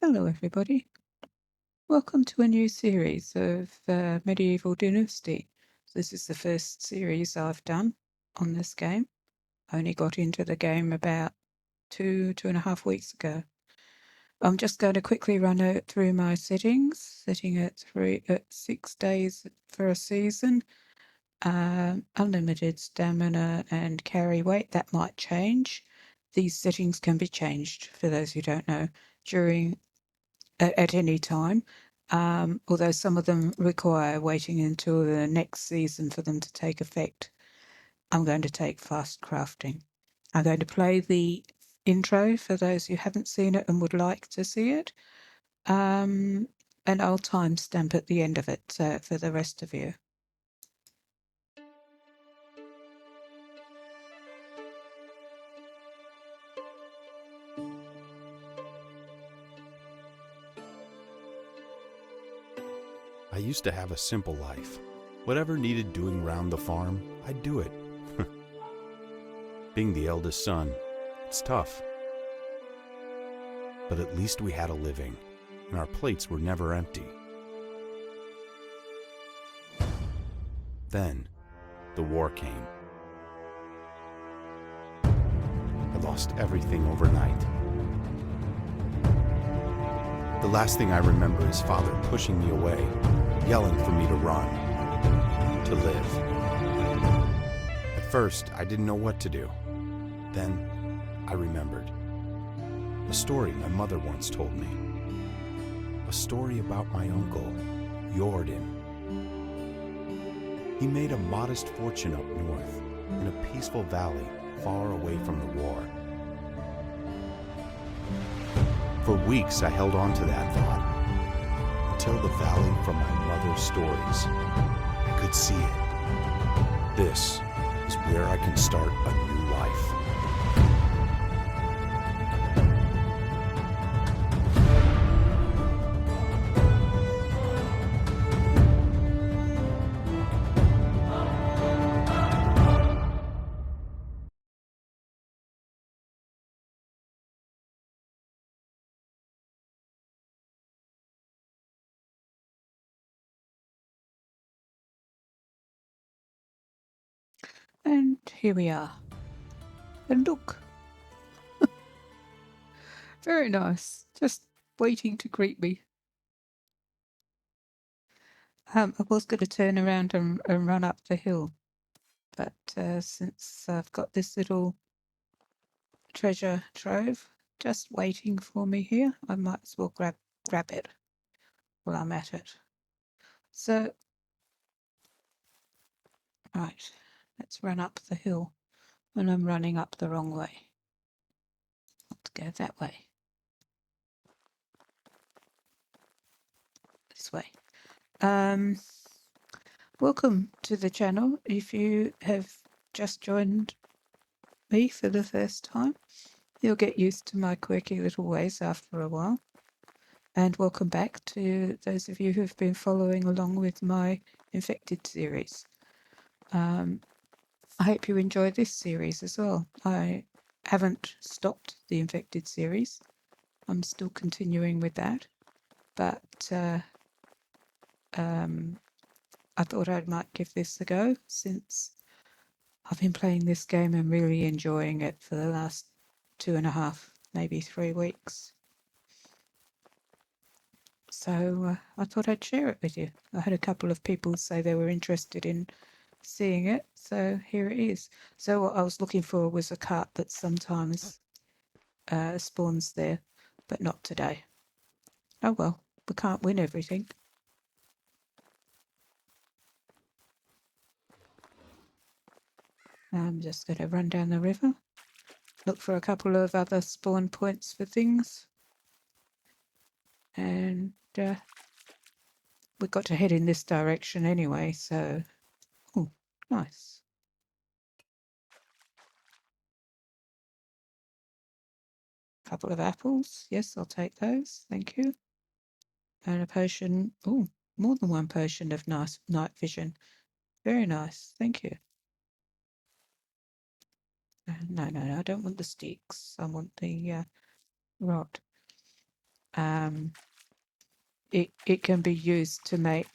Hello everybody, welcome to a new series of Medieval Dynasty. This is the first series I've done on this game. I only got into the game about two and a half weeks ago. I'm just going to quickly run through my settings, setting it at 6 days for a season, unlimited stamina and carry weight. That might change. These settings can be changed, for those who don't know, at any time, although some of them require waiting until the next season for them to take effect. I'm going to take fast crafting. I'm going to play the intro for those who haven't seen it and would like to see it, and I'll timestamp at the end of it for the rest of you. I used to have a simple life. Whatever needed doing round the farm, I'd do it. Being the eldest son, it's tough. But at least we had a living, and our plates were never empty. Then, the war came. I lost everything overnight. The last thing I remember is Father pushing me away, yelling for me to run, to live. At first, I didn't know what to do. Then, I remembered. A story my mother once told me. A story about my uncle, Jordan. He made a modest fortune up north, in a peaceful valley far away from the war. For weeks, I held on to that thought, until the valley from my mother's stories. I could see it. This is where I can start a new life. And here we are. And look. Very nice. Just waiting to greet me. I was going to turn around and run up the hill, but since I've got this little treasure trove just waiting for me here, I might as well grab it while I'm at it. So, right, let's run up the hill, and I'm running up the wrong way. Let's go that way. This way. Welcome to the channel. If you have just joined me for the first time, you'll get used to my quirky little ways after a while. And welcome back to those of you who've been following along with my Infected series. I hope you enjoy this series as well. I haven't stopped the Infected series. I'm still continuing with that. But I thought I might give this a go, since I've been playing this game and really enjoying it for the last 2.5, maybe 3 weeks. So I thought I'd share it with you. I had a couple of people say they were interested in seeing it, so here it is. So what I was looking for was a cart that sometimes spawns there, but not today. Oh well, we can't win everything. I'm just going to run down the river, look for a couple of other spawn points for things, and we've got to head in this direction anyway, so... Oh, nice. Couple of apples. Yes, I'll take those. Thank you. And a potion. Oh, more than one potion of nice night vision. Very nice. Thank you. No, I don't want the sticks. I want the rod. it can be used to make.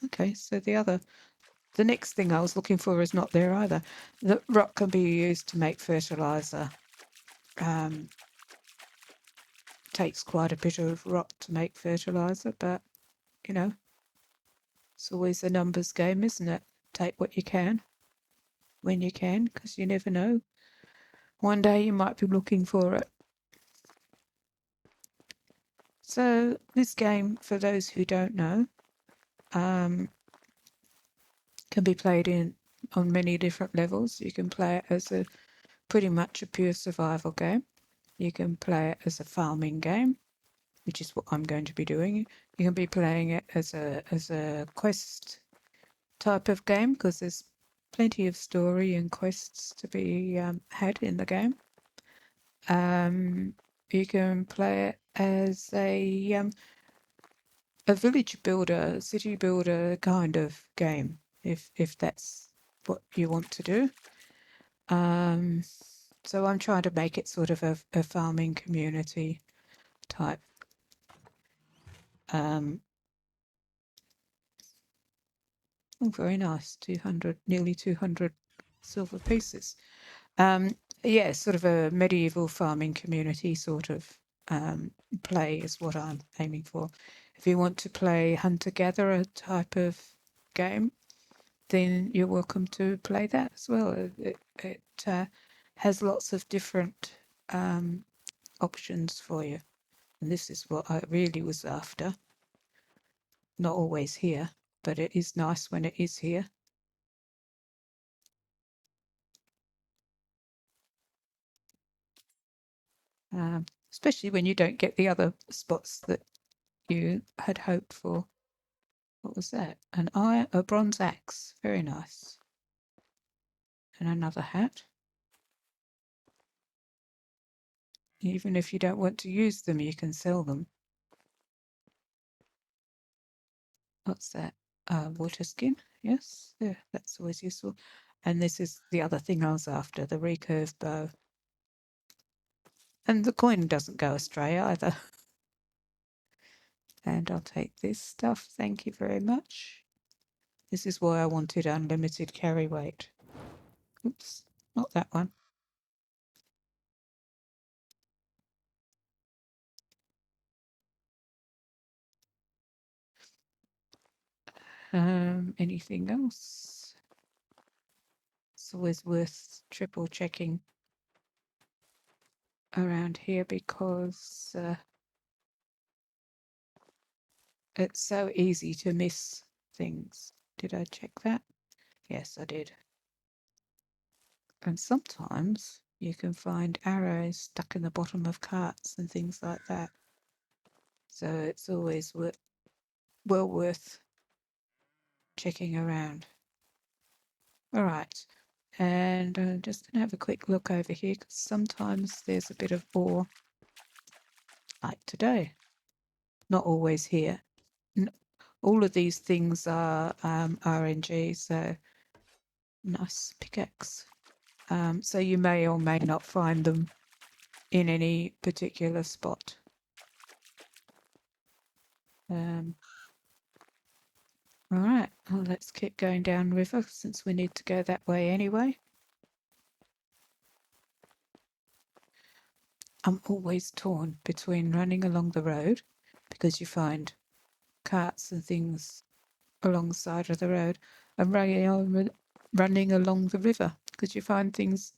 Okay, so the next thing I was looking for is not there either. The rock can be used to make fertilizer. Takes quite a bit of rock to make fertilizer, but you know, it's always a numbers game, isn't it? Take what you can when you can, because you never know. One day you might be looking for it. So this game, for those who don't know, can be played on many different levels. You can play it as a pretty much a pure survival game. You can play it as a farming game, which is what I'm going to be doing. You can be playing it as a quest type of game, because there's plenty of story and quests to be had in the game. You can play it as a village builder, city builder kind of game, if that's what you want to do. So I'm trying to make it sort of a farming community type. Oh, very nice. 200, nearly 200 silver pieces. Yeah, sort of a medieval farming community sort of play is what I'm aiming for. If you want to play hunter-gatherer type of game, then you're welcome to play that as well. It has lots of different options for you. And this is what I really was after. Not always here, but it is nice when it is here. Especially when you don't get the other spots that you had hoped for. What was that? A bronze axe. Very nice. And another hat. Even if you don't want to use them, you can sell them. What's that? Water skin. Yes, yeah, that's always useful. And this is the other thing I was after, the recurve bow. And the coin doesn't go astray either. And I'll take this stuff. Thank you very much. This is why I wanted unlimited carry weight. Oops, not that one. Anything else? It's always worth triple checking around here because it's so easy to miss things. Did I check that? Yes, I did. And sometimes you can find arrows stuck in the bottom of carts and things like that. So it's always well worth checking around. All right. And I'm just going to have a quick look over here because sometimes there's a bit of ore like today. Not always here. All of these things are RNG, so nice pickaxe. So you may or may not find them in any particular spot. All right, well, let's keep going down river since we need to go that way anyway. I'm always torn between running along the road because you find carts and things along the side of the road and running along the river because you find things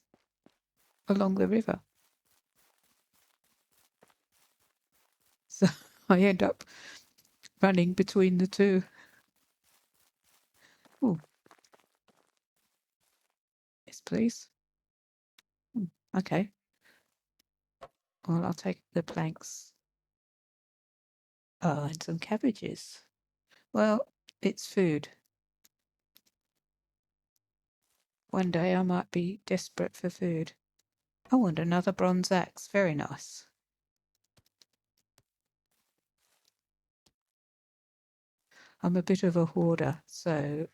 along the river. So I end up running between the two. Oh, yes, please. Okay. Well, I'll take the planks. Oh, and some cabbages. Well, it's food. One day I might be desperate for food. Oh, and another bronze axe. Very nice. I'm a bit of a hoarder, so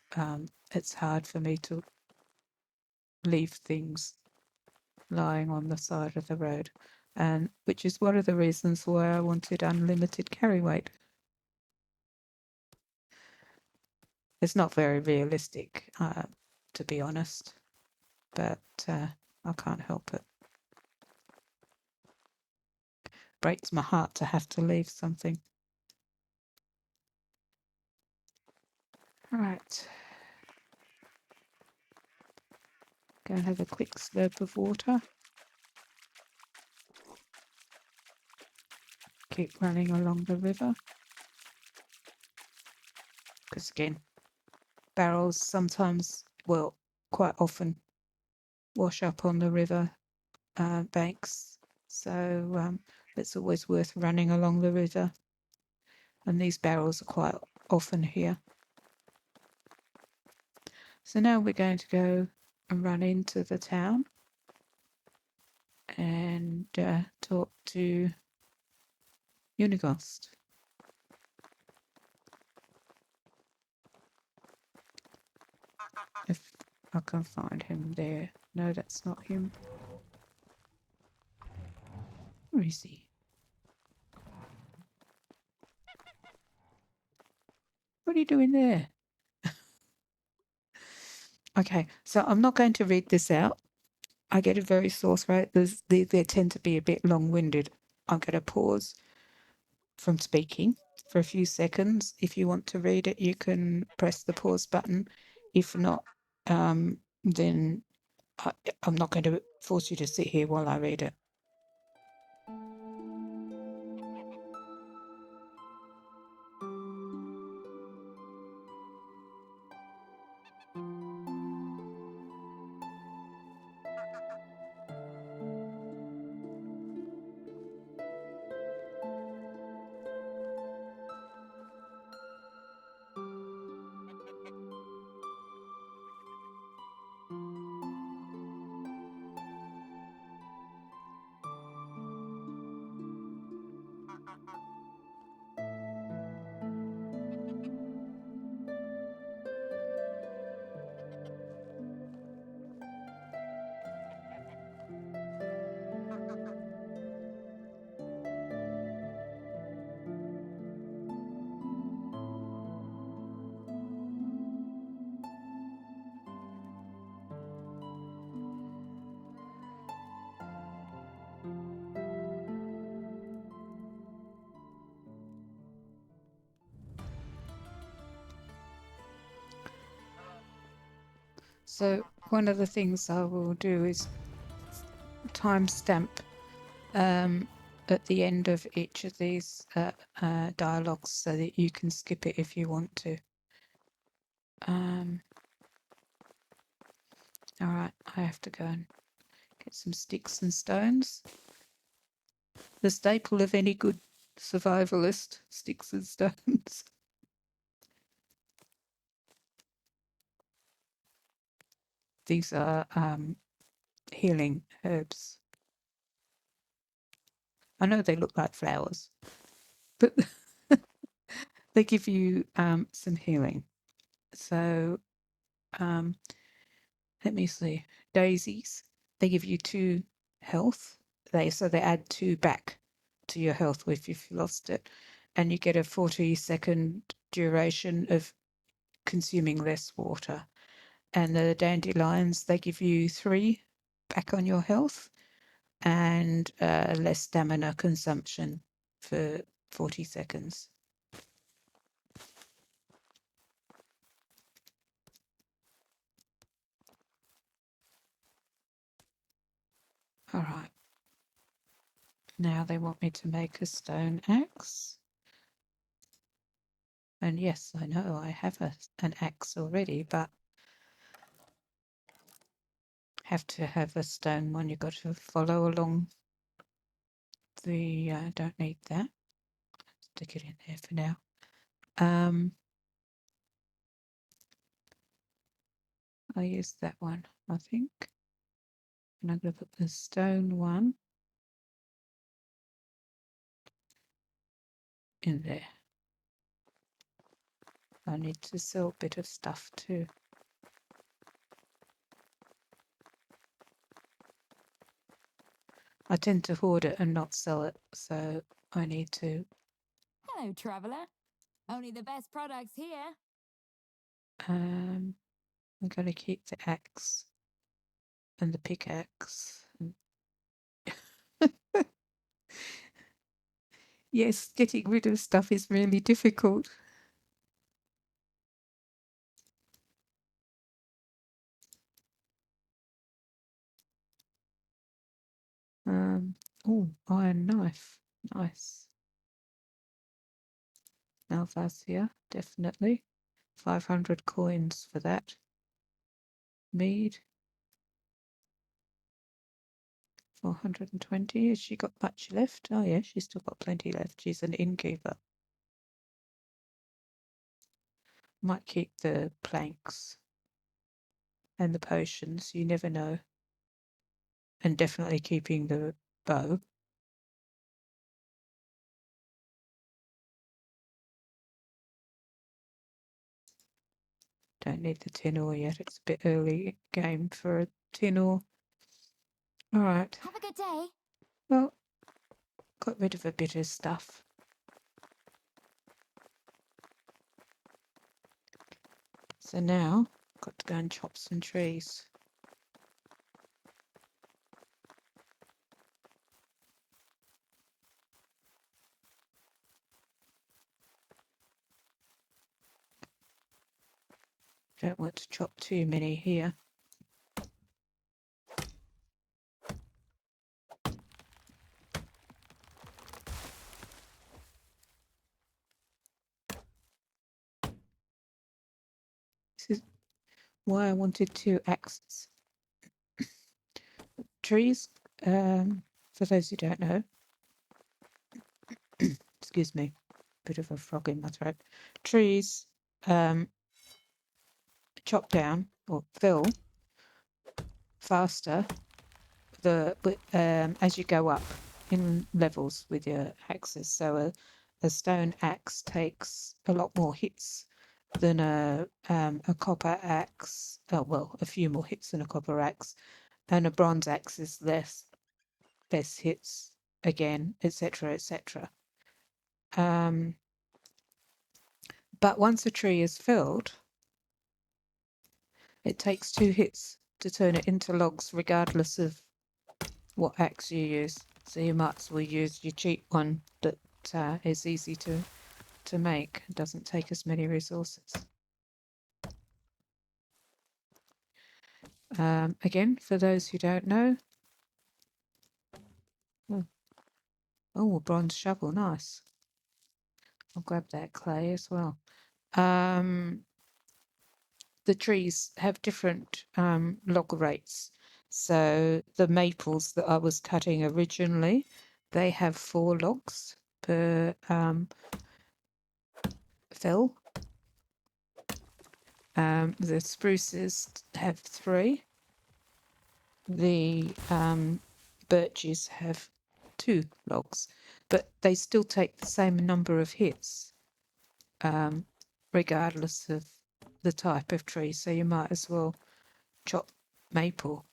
it's hard for me to leave things lying on the side of the road. and which is one of the reasons why I wanted unlimited carry weight. It's not very realistic, to be honest, but I can't help it. Breaks my heart to have to leave something. Right. Go and have a quick slurp of water. Keep running along the river. Because again, barrels sometimes, well, quite often wash up on the river banks. So it's always worth running along the river. And these barrels are quite often here. So now we're going to go and run into the town and talk to Uniegost. If I can find him there. No, that's not him. Where is he? What are you doing there? Okay, so I'm not going to read this out. I get a very sore throat. They tend to be a bit long-winded. I'm going to pause from speaking for a few seconds. If you want to read it, you can press the pause button. If not, then I'm not going to force you to sit here while I read it. So one of the things I will do is timestamp at the end of each of these dialogues so that you can skip it if you want to. All right, I have to go and get some sticks and stones. The staple of any good survivalist, sticks and stones. These are healing herbs. I know they look like flowers, but they give you some healing. So let me see. Daisies, they give you 2 health. They add 2 back to your health if you've lost it, and you get a 40-second duration of consuming less water. And the dandelions, they give you 3 back on your health and less stamina consumption for 40 seconds. All right. Now they want me to make a stone axe. And yes, I know I have an axe already, but have to have a stone one. You've got to follow along the, don't need that. Stick it in there for now. I used that one, I think. And I'm going to put the stone one in there. I need to sell a bit of stuff too. I tend to hoard it and not sell it, so I need to. Hello, traveller. Only the best products here. I'm going to keep the axe and the pickaxe. Yes, getting rid of stuff is really difficult. Oh, iron knife. Nice. Malvasia, definitely. 500 coins for that. Mead. 420. Has she got much left? Oh, yeah, she's still got plenty left. She's an innkeeper. Might keep the planks and the potions. You never know. And definitely keeping the bow. Don't need the tin ore yet. It's a bit early game for a tin ore. All right. Have a good day. Well, got rid of a bit of stuff. So now, got to go and chop some trees. Don't want to chop too many here. This is why I wanted 2 axes. Trees, for those who don't know, excuse me, bit of a frog in my throat. Trees chop down or fill faster as you go up in levels with your axes. So a stone axe takes a lot more hits than a copper axe. Oh, well, a few more hits than a copper axe, and a bronze axe is less hits again, etc., etc. But once a tree is filled, it takes 2 hits to turn it into logs, regardless of what axe you use. So you might as well use your cheap one that is easy to make. It doesn't take as many resources. Again, for those who don't know, oh, a bronze shovel, nice. I'll grab that clay as well. The trees have different log rates. So the maples that I was cutting originally, they have 4 logs per fell. The spruces have 3. The birches have 2 logs, but they still take the same number of hits, regardless of the type of tree. So you might as well chop maple.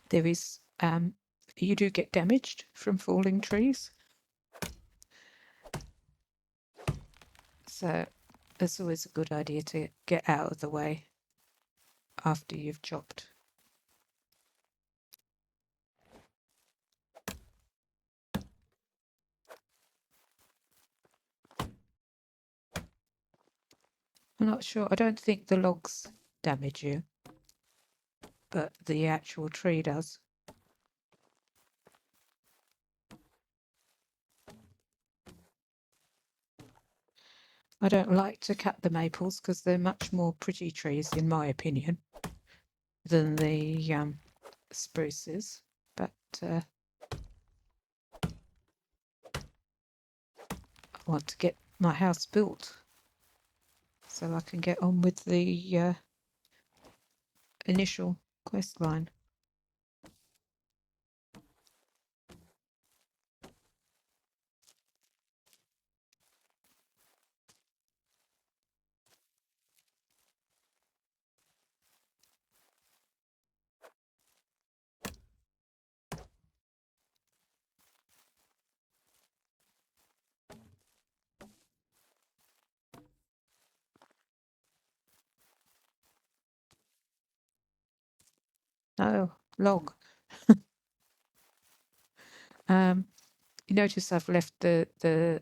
There is, you do get damaged from falling trees. So it's always a good idea to get out of the way after you've chopped. I'm not sure. I don't think the logs damage you, but the actual tree does. I don't like to cut the maples because they're much more pretty trees, in my opinion, than the spruces. But I want to get my house built so I can get on with the initial quest line. No, log. You notice I've left the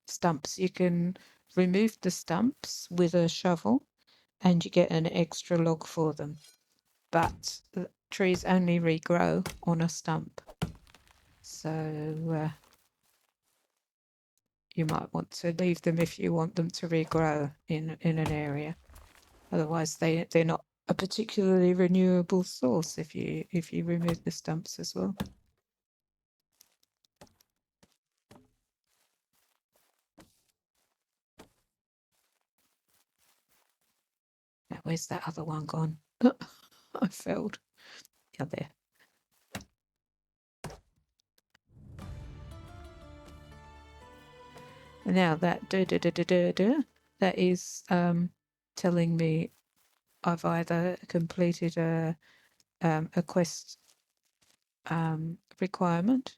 stumps. You can remove the stumps with a shovel and you get an extra log for them. But the trees only regrow on a stump. So you might want to leave them if you want them to regrow in an area. Otherwise they're not a particularly renewable source if you remove the stumps as well. Now, where's that other one gone? I failed. Yeah, there. And now that that is telling me I've either completed a quest requirement,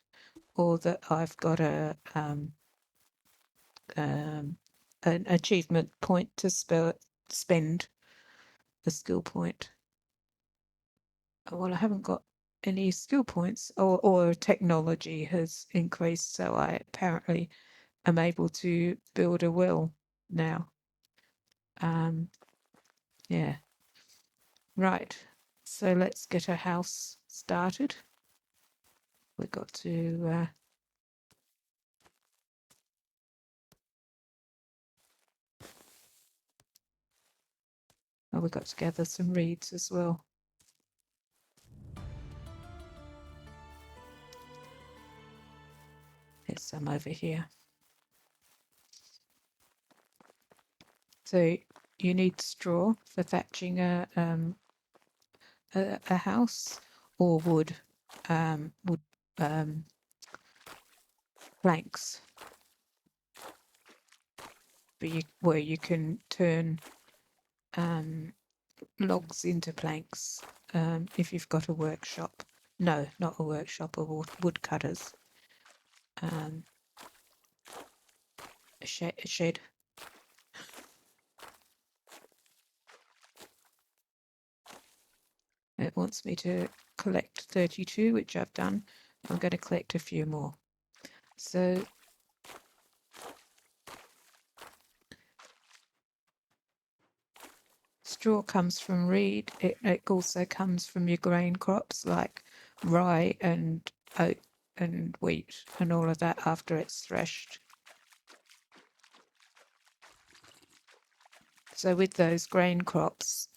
or that I've got an achievement point to spend a skill point. Well, I haven't got any skill points, or technology has increased, so I apparently am able to build a well now. Yeah. Right. So let's get a house started. We've got to we've got to gather some reeds as well. There's some over here. So you need straw for thatching a house, or wood planks, where you can turn logs into planks if you've got a workshop. No, not a workshop, a wood cutters. A shed. It wants me to collect 32, which I've done. I'm going to collect a few more. So straw comes from reed. It also comes from your grain crops like rye and oat and wheat and all of that after it's threshed. So with those grain crops,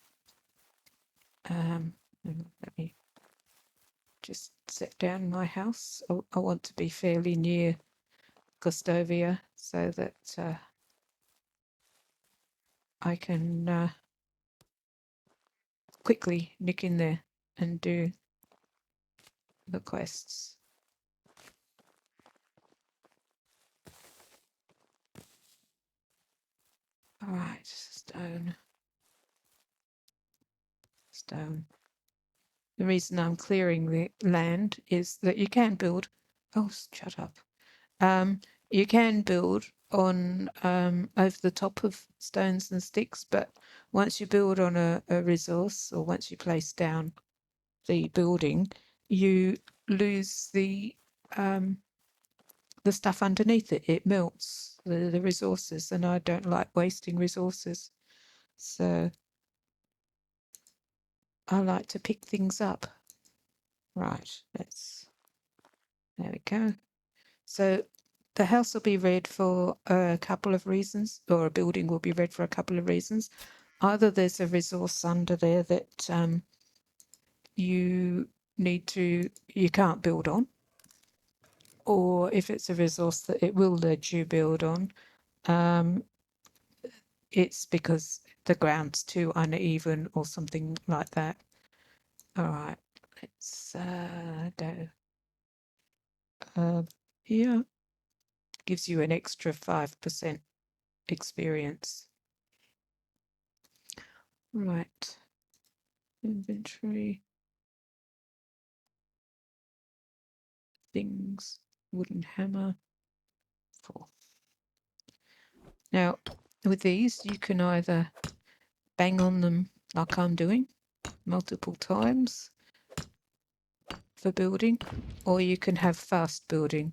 let me just set down my house. I want to be fairly near Gostovia so that I can quickly nick in there and do the quests. All right, stone. The reason I'm clearing the land is that you can build. Oh, shut up. You can build on over the top of stones and sticks, but once you build on a resource, or once you place down the building, you lose the stuff underneath it. It melts the resources, and I don't like wasting resources. So I like to pick things up. Right, there we go. So the house will be red for a couple of reasons, or a building will be red for a couple of reasons. Either there's a resource under there that you can't build on, or if it's a resource that it will let you build on, it's because the ground's too uneven or something like that. All right, let's go here. Gives you an extra 5% experience. Right, inventory, things, wooden hammer, 4. Now, with these, you can either bang on them like I'm doing multiple times, for building, or you can have fast building,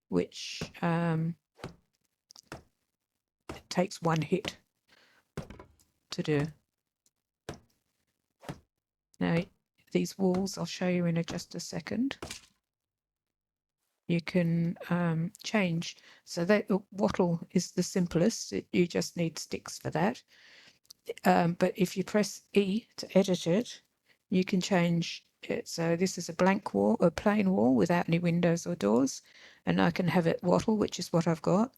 which takes one hit to do. Now, these walls, I'll show you in just a second. You can change. So that wattle is the simplest. You just need sticks for that. But if you press E to edit it, you can change it. So this is a blank wall, a plain wall without any windows or doors. And I can have it wattle, which is what I've got.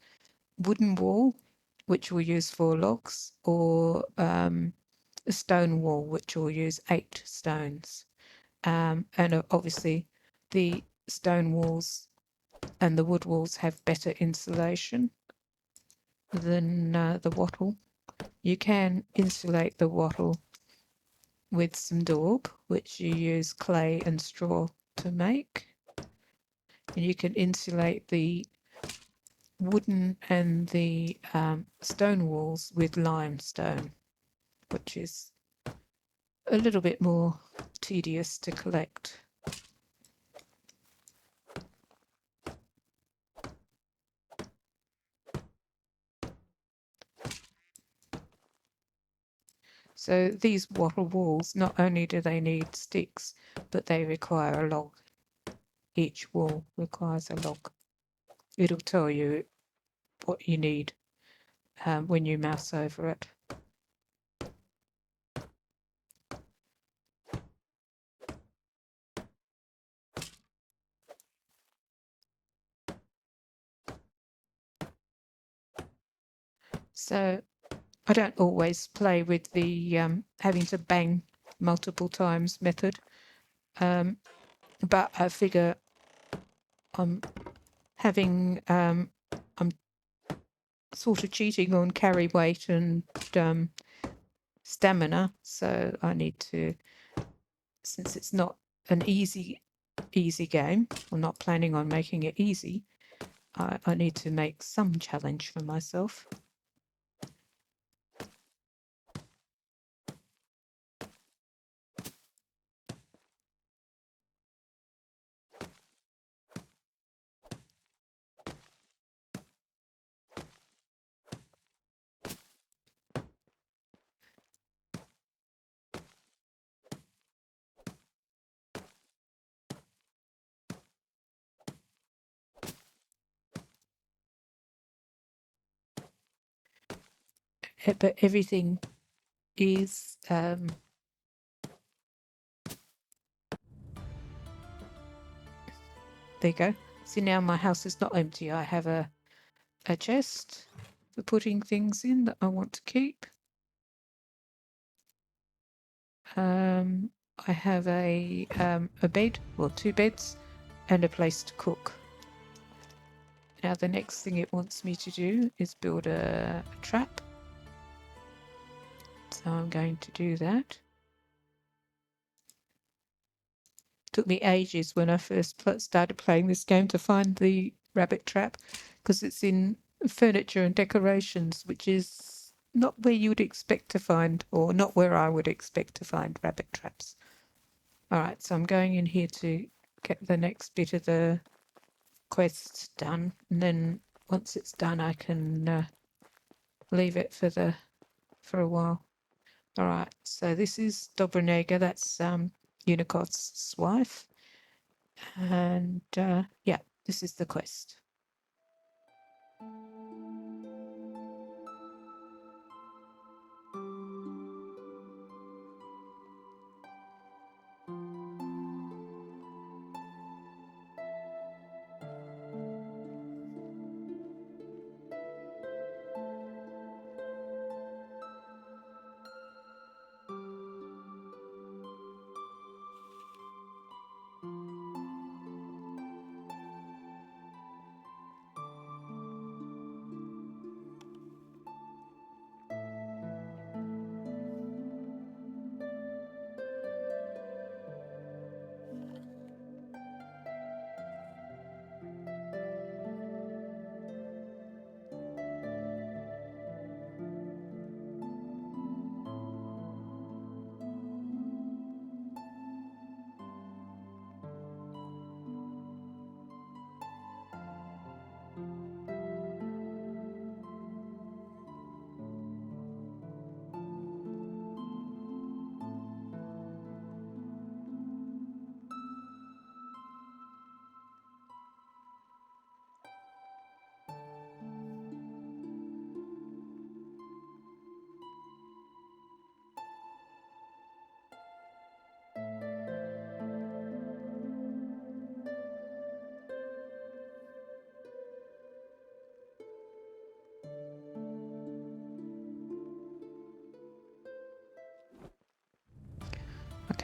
Wooden wall, which we'll use 4 logs, or a stone wall, which will use 8 stones. And obviously the stone walls and the wood walls have better insulation than the wattle. You can insulate the wattle with some daub, which you use clay and straw to make. And you can insulate the wooden and the stone walls with limestone, which is a little bit more tedious to collect. So these wattle walls, not only do they need sticks, but they require a log. Each wall requires a log. It'll tell you what you need when you mouse over it. So I don't always play with the having to bang multiple times method, but I figure I'm sort of cheating on carry weight and stamina, so I need to, since it's not an easy game, I'm not planning on making it easy, I need to make some challenge for myself. But everything is there you go. See, now my house is not empty. I have a chest for putting things in that I want to keep. I have a bed, well, 2 beds, and a place to cook. Now the next thing it wants me to do is build a trap. So I'm going to do that. Took me ages when I first started playing this game to find the rabbit trap, because it's in furniture and decorations, which is not where you would expect to find, or not where I would expect to find rabbit traps. All right, so I'm going in here to get the next bit of the quest done, and then once it's done I can leave it for a while. All right, so this is Dobroneiga, that's Uniegost's wife, and yeah, this is the quest.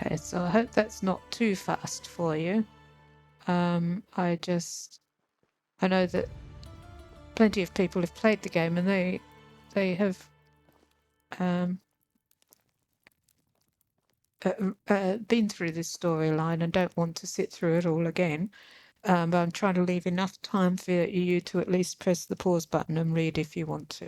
Okay, so I hope that's not too fast for you. I know that plenty of people have played the game and they have been through this storyline and don't want to sit through it all again. But I'm trying to leave enough time for you to at least press the pause button and read if you want to.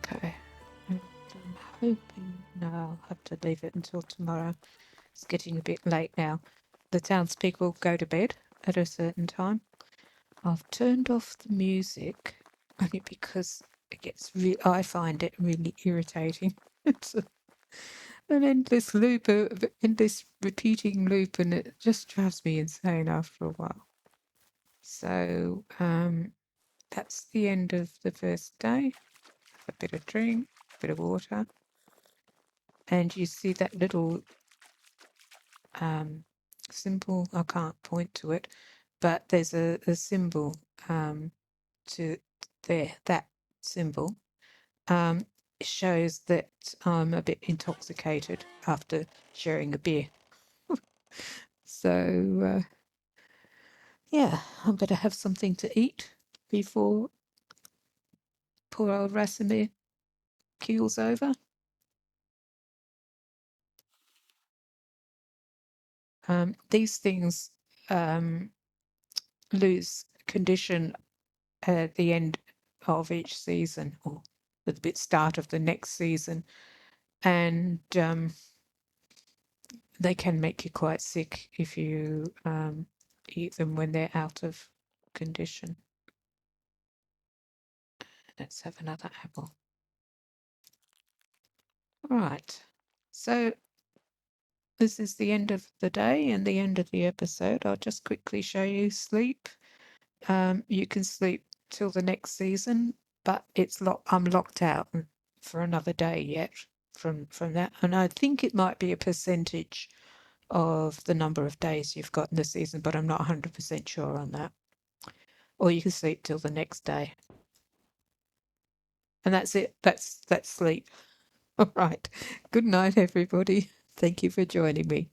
Okay. And I'm hoping no, I'll have to leave it until tomorrow. It's getting a bit late now. The townspeople go to bed at a certain time. I've turned off the music only because it gets I find it really irritating. It's an endless loop, endless repeating loop, and it just drives me insane after a while. So that's the end of the first day. A bit of drink, a bit of water, and you see that little symbol. I can't point to it, but there's a symbol to there. That symbol shows that I'm a bit intoxicated after sharing a beer. So yeah, I better have something to eat before poor old Racimir keels over. These things lose condition at the end of each season or at the bit start of the next season, and they can make you quite sick if you eat them when they're out of condition. Let's have another apple. Right, so this is the end of the day and the end of the episode. I'll just quickly show you sleep. You can sleep till the next season, but I'm locked out for another day yet from that, and I think it might be a percentage of the number of days you've got in the season, but I'm not 100% sure on that. Or you can sleep till the next day, and that's it. That's sleep. All right. Good night, everybody. Thank you for joining me.